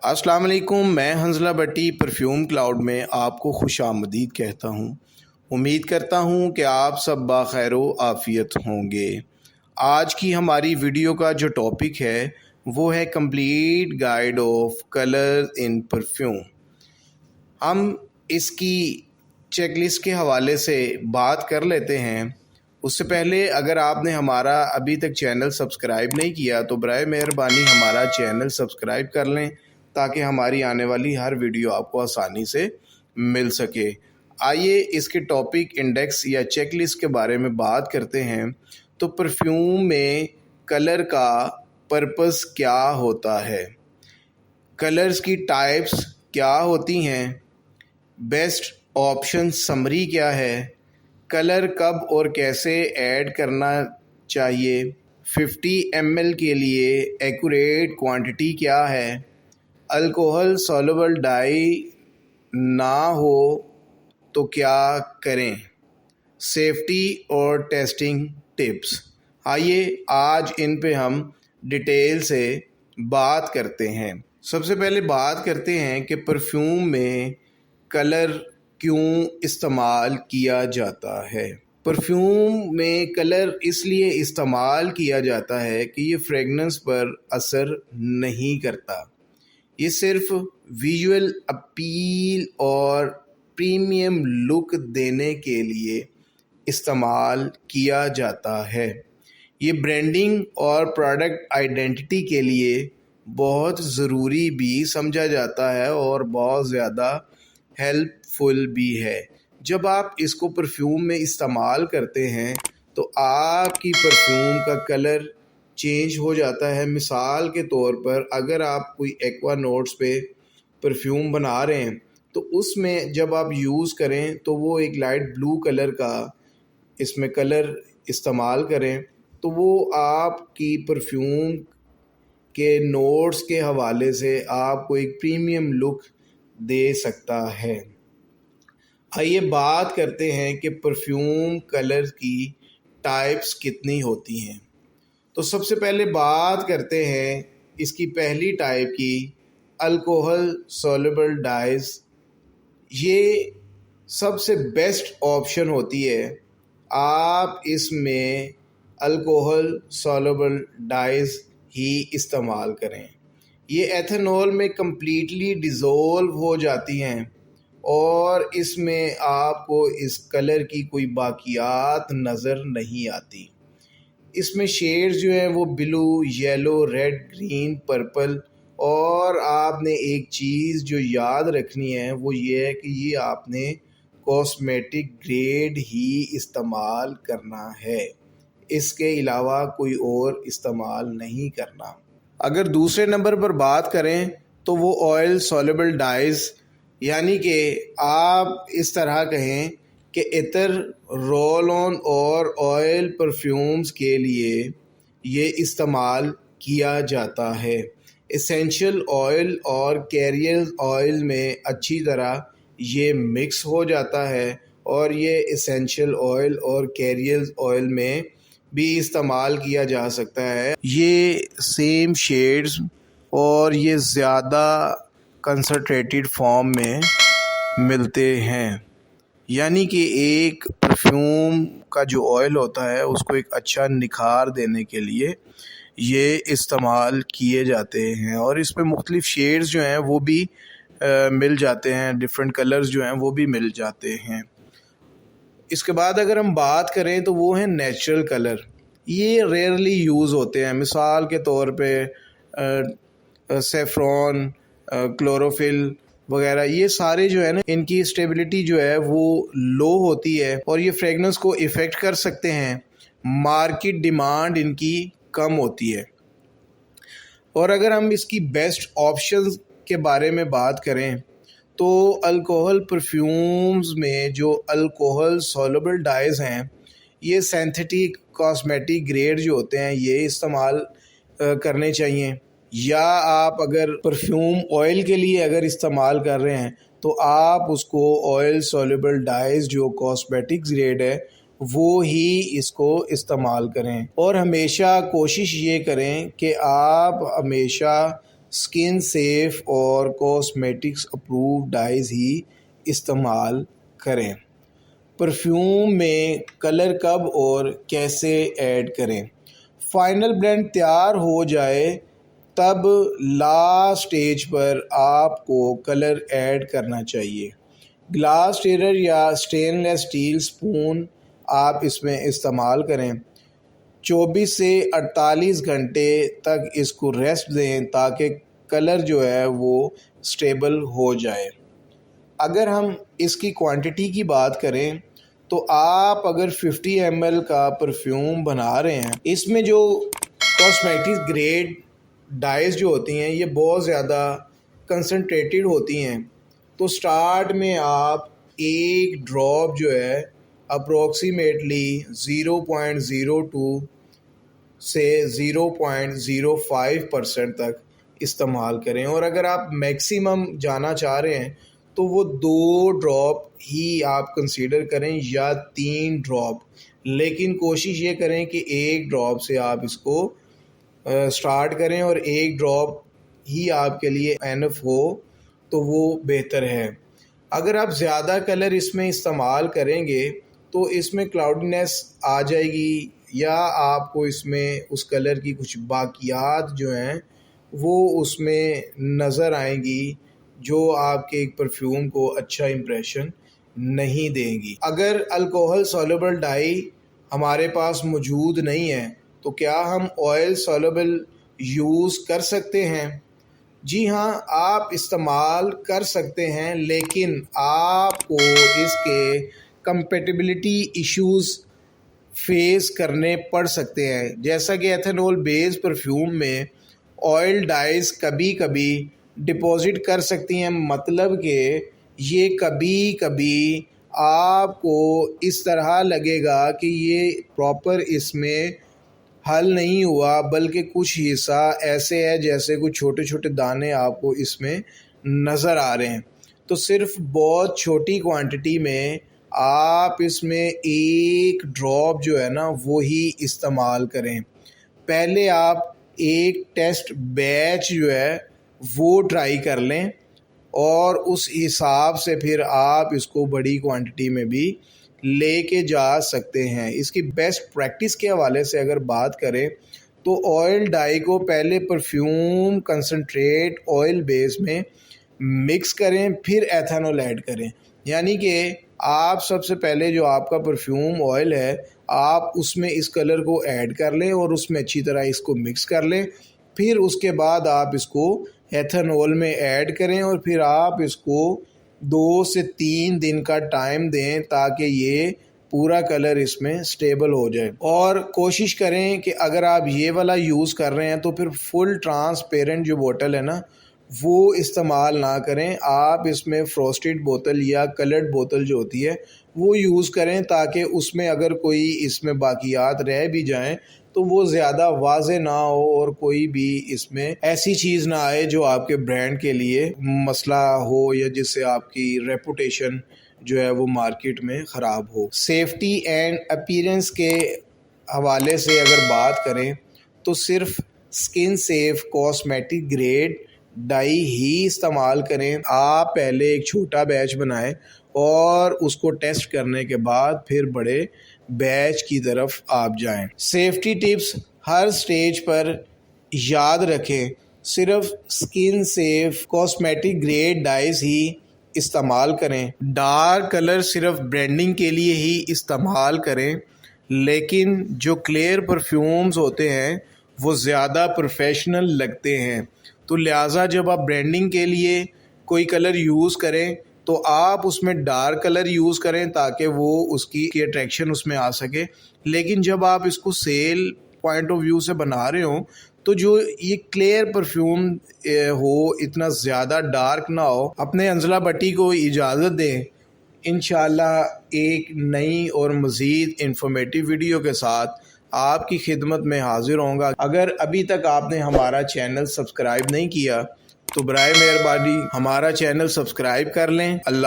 السلام علیکم، میں حنزلہ بٹی پرفیوم کلاؤڈ میں آپ کو خوش آمدید کہتا ہوں۔ امید کرتا ہوں کہ آپ سب بخیر و عافیت ہوں گے۔ آج کی ہماری ویڈیو کا جو ٹاپک ہے وہ ہے complete guide of colour in perfume. ہم اس کی چیک لسٹ کے حوالے سے بات کر لیتے ہیں۔ اس سے پہلے اگر آپ نے ہمارا ابھی تک چینل سبسکرائب نہیں کیا تو برائے مہربانی ہمارا چینل سبسکرائب کر لیں تاکہ ہماری آنے والی ہر ویڈیو آپ کو آسانی سے مل سکے۔ آئیے اس کے ٹاپک انڈیکس یا چیک لسٹ کے بارے میں بات کرتے ہیں۔ تو پرفیوم میں کلر کا پرپس کیا ہوتا ہے، کلرز کی ٹائپس کیا ہوتی ہیں، بیسٹ آپشن سمری کیا ہے، کلر کب اور کیسے ایڈ کرنا چاہیے، 50 ml کے لیے ایکوریٹ کوانٹٹی کیا ہے، الکوہل سولوبل ڈائی نہ ہو تو کیا کریں، سیفٹی اور ٹیسٹنگ ٹپس۔ آئیے آج ان پہ ہم ڈیٹیل سے بات کرتے ہیں۔ سب سے پہلے بات کرتے ہیں کہ پرفیوم میں کلر کیوں استعمال کیا جاتا ہے۔ پرفیوم میں کلر اس لیے استعمال کیا جاتا ہے کہ یہ فریگننس پر اثر نہیں کرتا، یہ صرف ویژول اپیل اور پریمیم لک دینے کے لیے استعمال کیا جاتا ہے۔ یہ برانڈنگ اور پروڈکٹ آئیڈینٹی کے لیے بہت ضروری بھی سمجھا جاتا ہے اور بہت زیادہ ہیلپ فل بھی ہے۔ جب آپ اس کو پرفیوم میں استعمال کرتے ہیں تو آپ کی پرفیوم کا کلر چینج ہو جاتا ہے۔ مثال کے طور پر اگر آپ کوئی ایکوا نوٹس پہ پرفیوم بنا رہے ہیں تو اس میں جب آپ یوز کریں تو وہ ایک لائٹ بلو کلر کا اس میں کلر استعمال کریں تو وہ آپ کی پرفیوم کے نوٹس کے حوالے سے آپ کو ایک پریمیم لک دے سکتا ہے۔ آئیے بات کرتے ہیں کہ پرفیوم کلر کی ٹائپس کتنی ہوتی ہیں۔ تو سب سے پہلے بات کرتے ہیں اس کی پہلی ٹائپ کی، الکوہل سولوبل ڈائز۔ یہ سب سے بیسٹ آپشن ہوتی ہے۔ آپ اس میں الکوہل سولوبل ڈائز ہی استعمال کریں۔ یہ ایتھنول میں کمپلیٹلی ڈیزولو ہو جاتی ہیں اور اس میں آپ کو اس کلر کی کوئی باقیات نظر نہیں آتی۔ اس میں شیڈز جو ہیں وہ بلو، یلو، ریڈ، گرین، پرپل، اور آپ نے ایک چیز جو یاد رکھنی ہے وہ یہ ہے کہ یہ آپ نے کاسمیٹک گریڈ ہی استعمال کرنا ہے، اس کے علاوہ کوئی اور استعمال نہیں کرنا۔ اگر دوسرے نمبر پر بات کریں تو وہ آئل سولوبل ڈائز، یعنی کہ آپ اس طرح کہیں کہ عطر، رول آن اور آئل پرفیومز کے لیے یہ استعمال کیا جاتا ہے۔ اسینشل آئل اور کیریئر آئل میں اچھی طرح یہ مکس ہو جاتا ہے اور یہ اسینشل آئل اور کیریئر آئل میں بھی استعمال کیا جا سکتا ہے۔ یہ سیم شیڈز اور یہ زیادہ کنسنٹریٹڈ فارم میں ملتے ہیں، یعنی کہ ایک پرفیوم کا جو آئل ہوتا ہے اس کو ایک اچھا نکھار دینے کے لیے یہ استعمال کیے جاتے ہیں، اور اس میں مختلف شیڈز جو ہیں وہ بھی مل جاتے ہیں، ڈفرینٹ کلرز جو ہیں وہ بھی مل جاتے ہیں۔ اس کے بعد اگر ہم بات کریں تو وہ ہیں نیچرل کلر۔ یہ ریئرلی یوز ہوتے ہیں، مثال کے طور پہ سیفرون، کلوروفل وغیرہ، یہ سارے جو ہے نا ان کی اسٹیبلٹی جو ہے وہ لو ہوتی ہے اور یہ فریگننس کو افیکٹ کر سکتے ہیں۔ مارکیٹ ڈیمانڈ ان کی کم ہوتی ہے۔ اور اگر ہم اس کی بیسٹ آپشنز کے بارے میں بات کریں تو الکوہل پرفیومز میں جو الکوہل سولوبل ڈائز ہیں یہ سینتھیٹک کاسمیٹک گریڈ جو ہوتے ہیں یہ استعمال کرنے چاہیے، یا آپ اگر پرفیوم آئل کے لیے اگر استعمال کر رہے ہیں تو آپ اس کو آئل سولوبل ڈائز جو کاسمیٹک گریڈ ہے وہ ہی اس کو استعمال کریں، اور ہمیشہ کوشش یہ کریں کہ آپ ہمیشہ اسکن سیف اور کاسمیٹکس اپرووڈ ڈائز ہی استعمال کریں۔ پرفیوم میں کلر کب اور کیسے ایڈ کریں؟ فائنل بلینڈ تیار ہو جائے تب لاسٹ سٹیج پر آپ کو کلر ایڈ کرنا چاہیے۔ گلاس سٹیرر یا سٹین لیس اسٹیل سپون آپ اس میں استعمال کریں۔ 24 سے 48 گھنٹے تک اس کو ریسٹ دیں تاکہ کلر جو ہے وہ سٹیبل ہو جائے۔ اگر ہم اس کی کوانٹٹی کی بات کریں تو آپ اگر 50 ml کا پرفیوم بنا رہے ہیں، اس میں جو کاسمیٹک گریڈ ڈائز جو ہوتی ہیں یہ بہت زیادہ کنسنٹریٹڈ ہوتی ہیں، تو سٹارٹ میں آپ ایک ڈراپ جو ہے اپروکسیمیٹلی 0.02 سے 0.05% تک استعمال کریں، اور اگر آپ میکسیمم جانا چاہ رہے ہیں تو وہ 2 ڈراپ ہی آپ کنسیڈر کریں یا 3 ڈراپ، لیکن کوشش یہ کریں کہ 1 ڈراپ سے آپ اس کو سٹارٹ کریں اور 1 ڈراپ ہی آپ کے لیے انف ہو تو وہ بہتر ہے۔ اگر آپ زیادہ کلر اس میں استعمال کریں گے تو اس میں کلاؤڈنیس آ جائے گی، یا آپ کو اس میں اس کلر کی کچھ باقیات جو ہیں وہ اس میں نظر آئیں گی جو آپ کے ایک پرفیوم کو اچھا امپریشن نہیں دیں گی۔ اگر الکوہل سولوبل ڈائی ہمارے پاس موجود نہیں ہے تو کیا ہم آئل سولوبل یوز کر سکتے ہیں؟ جی ہاں، آپ استعمال کر سکتے ہیں، لیکن آپ کو اس کے کمپیٹیبلٹی ایشوز فیس کرنے پڑ سکتے ہیں، جیسا کہ ایتھنول بیس پرفیوم میں آئل ڈائز کبھی کبھی ڈپازٹ کر سکتی ہیں، مطلب کہ یہ کبھی کبھی آپ کو اس طرح لگے گا کہ یہ پراپر اس میں حل نہیں ہوا، بلکہ کچھ حصہ ایسے ہے جیسے کچھ چھوٹے چھوٹے دانے آپ کو اس میں نظر آ رہے ہیں۔ تو صرف بہت چھوٹی کوانٹٹی میں آپ اس میں 1 ڈراپ جو ہے نا وہی استعمال کریں۔ پہلے آپ ایک ٹیسٹ بیچ جو ہے وہ ٹرائی کر لیں، اور اس حساب سے پھر آپ اس کو بڑی کوانٹٹی میں بھی لے کے جا سکتے ہیں۔ اس کی بیسٹ پریکٹس کے حوالے سے اگر بات کریں تو آئل ڈائی کو پہلے پرفیوم کنسنٹریٹ آئل بیس میں مکس کریں، پھر ایتھنول ایڈ کریں، یعنی کہ آپ سب سے پہلے جو آپ کا پرفیوم آئل ہے آپ اس میں اس کلر کو ایڈ کر لیں اور اس میں اچھی طرح اس کو مکس کر لیں، پھر اس کے بعد آپ اس کو ایتھنول میں ایڈ کریں، اور پھر آپ اس کو 2 سے 3 دن کا ٹائم دیں تاکہ یہ پورا کلر اس میں سٹیبل ہو جائے۔ اور کوشش کریں کہ اگر آپ یہ والا یوز کر رہے ہیں تو پھر فل ٹرانسپیرنٹ جو بوٹل ہے نا وہ استعمال نہ کریں، آپ اس میں فراسٹڈ بوتل یا کلرڈ بوتل جو ہوتی ہے وہ یوز کریں، تاکہ اس میں اگر کوئی اس میں باقیات رہ بھی جائیں تو وہ زیادہ واضح نہ ہو اور کوئی بھی اس میں ایسی چیز نہ آئے جو آپ کے برانڈ کے لیے مسئلہ ہو یا جس سے آپ کی ریپوٹیشن جو ہے وہ مارکیٹ میں خراب ہو۔ سیفٹی اینڈ اپیرنس کے حوالے سے اگر بات کریں تو صرف سکن سیف کاسمیٹک گریڈ ڈائی ہی استعمال کریں۔ آپ پہلے ایک چھوٹا بیچ بنائیں اور اس کو ٹیسٹ کرنے کے بعد پھر بڑے بیچ کی طرف آپ جائیں۔ سیفٹی ٹپس ہر سٹیج پر یاد رکھیں، صرف سکن سیف کاسمیٹک گریڈ ڈائز ہی استعمال کریں۔ ڈارک کلر صرف برانڈنگ کے لیے ہی استعمال کریں، لیکن جو کلیئر پرفیومز ہوتے ہیں وہ زیادہ پروفیشنل لگتے ہیں، تو لہٰذا جب آپ برانڈنگ کے لیے کوئی کلر یوز کریں تو آپ اس میں ڈارک کلر یوز کریں تاکہ وہ اس کی اٹریکشن اس میں آ سکے، لیکن جب آپ اس کو سیل پوائنٹ آف ویو سے بنا رہے ہوں تو جو یہ کلیئر پرفیوم ہو، اتنا زیادہ ڈارک نہ ہو۔ اپنے انزلہ بٹی کو اجازت دیں، انشاءاللہ ایک نئی اور مزید انفارمیٹیو ویڈیو کے ساتھ آپ کی خدمت میں حاضر ہوں گا۔ اگر ابھی تک آپ نے ہمارا چینل سبسکرائب نہیں کیا تو برائے مہربانی ہمارا چینل سبسکرائب کر لیں۔ اللہ